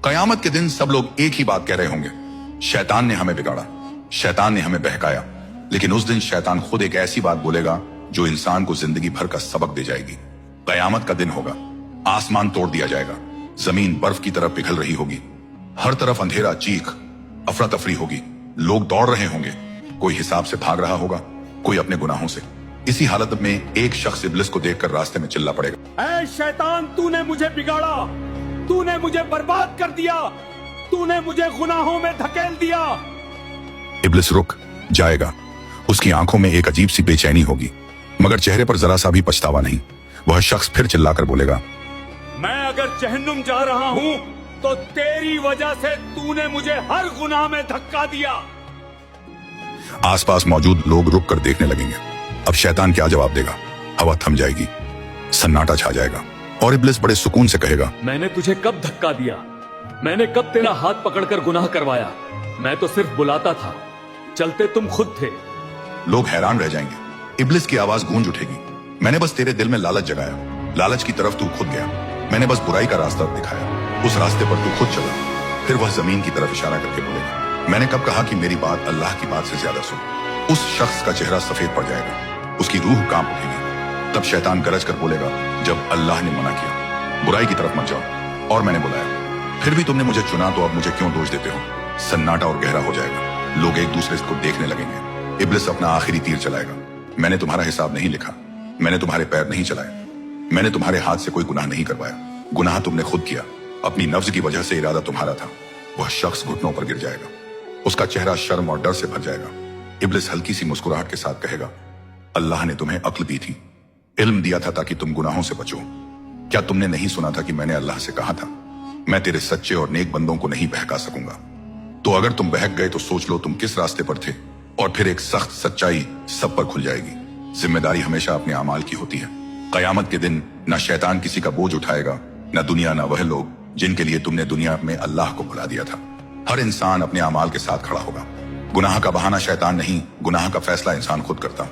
कयामत के दिन सब लोग एक ही बात कह रहे होंगे, शैतान ने हमें बिगाड़ा, शैतान ने हमें बहकाया। लेकिन उस दिन शैतान खुद एक ऐसी बात बोलेगा जो इंसान को जिंदगी भर का सबक दे जाएगी। कयामत का दिन होगा, आसमान तोड़ दिया जाएगा, जमीन बर्फ की तरफ पिघल रही होगी, हर तरफ अंधेरा, चीख, अफरा तफरी होगी, लोग दौड़ रहे होंगे, कोई हिसाब से भाग रहा होगा, कोई अपने गुनाहों से। इसी हालत में एक शख्स इब्लिस को देखकर रास्ते में चिल्ला पड़ेगा, ऐ शैतान, तूने मुझे बिगाड़ा, तूने मुझे बर्बाद कर दिया, तूने मुझे गुनाहों में धकेल दिया। इब्लिस रुक जाएगा, उसकी आंखों में एक अजीब सी बेचैनी होगी, मगर चेहरे पर जरा सा भी पछतावा नहीं। वह शख्स फिर चिल्लाकर बोलेगा, मैं अगर जहन्नुम जा रहा हूं तो तेरी वजह से तूने मुझे हर गुनाह में धक्का दिया। आसपास मौजूद लोग रुक कर देखने लगेंगे। अब शैतान क्या जवाब देगा? हवा थम जाएगी, सन्नाटा छा जाएगा और इब्लिस बड़े सुकून से कहेगा, मैंने तुझे कब धक्का दिया? मैंने कब तेरा हाथ पकड़कर गुनाह करवाया? मैं तो सिर्फ बुलाता था, चलते तुम खुद थे। लोग हैरान रह जाएंगे। इब्लिस की आवाज गूंज उठेगी, मैंने बस तेरे दिल में लालच जगाया, लालच की तरफ तू खुद गया, मैंने बस बुराई का रास्ता दिखाया, उस रास्ते पर तू खुद चला। फिर वह जमीन की तरफ इशारा करके बोलेगा, मैंने कब कहा कि मेरी बात अल्लाह की बात से ज्यादा सुन। उस शख्स का चेहरा सफेद पड़ जाएगा, उसकी रूह कांप उठेगी। तब शैतान गरज कर बोलेगा, जब अल्लाह ने मना किया, बुराई की तरफ मत जाओ, और मैंने बुलाया, फिर भी तुमने मुझे चुना, तो अब मुझे क्यों दोष देते हो? सन्नाटा और गहरा हो जाएगा, लोग एक दूसरे को देखने लगेंगे। इब्लिस अपना आखिरी तीर चलाएगा, मैंने तुम्हारा हिसाब नहीं लिखा, मैंने तुम्हारे पैर नहीं चलाए, मैंने तुम्हारे हाथ से कोई गुनाह नहीं करवाया, गुनाह तुमने खुद किया, अपनी नफ्स की वजह से इरादा तुम्हारा था। वह शख्स घुटनों पर गिर जाएगा, उसका चेहरा शर्म और डर से भर जाएगा। इब्लिस हल्की सी मुस्कुराहट के साथ कहेगा, अल्लाह ने तुम्हें अक्ल दी थी, इल्म दिया था ताकि तुम गुनाहों से बचो। क्या तुमने नहीं सुना था कि मैंने अल्लाह से कहा था, मैं तेरे सच्चे और नेक बंदों को नहीं बहका सकूंगा? तो अगर तुम बहक गए तो सोच लो तुम किस रास्ते पर थे, और फिर एक सख्त सच्चाई सब पर खुल जाएगी। जिम्मेदारी हमेशा अपने अमाल की होती है। कयामत के दिन न शैतान किसी का बोझ उठाएगा, न दुनिया, न वह लोग जिनके लिए तुमने दुनिया में अल्लाह को भुला दिया था। हर इंसान अपने अमाल के साथ खड़ा होगा। गुनाह का बहाना शैतान नहीं, गुनाह का फैसला इंसान खुद करता।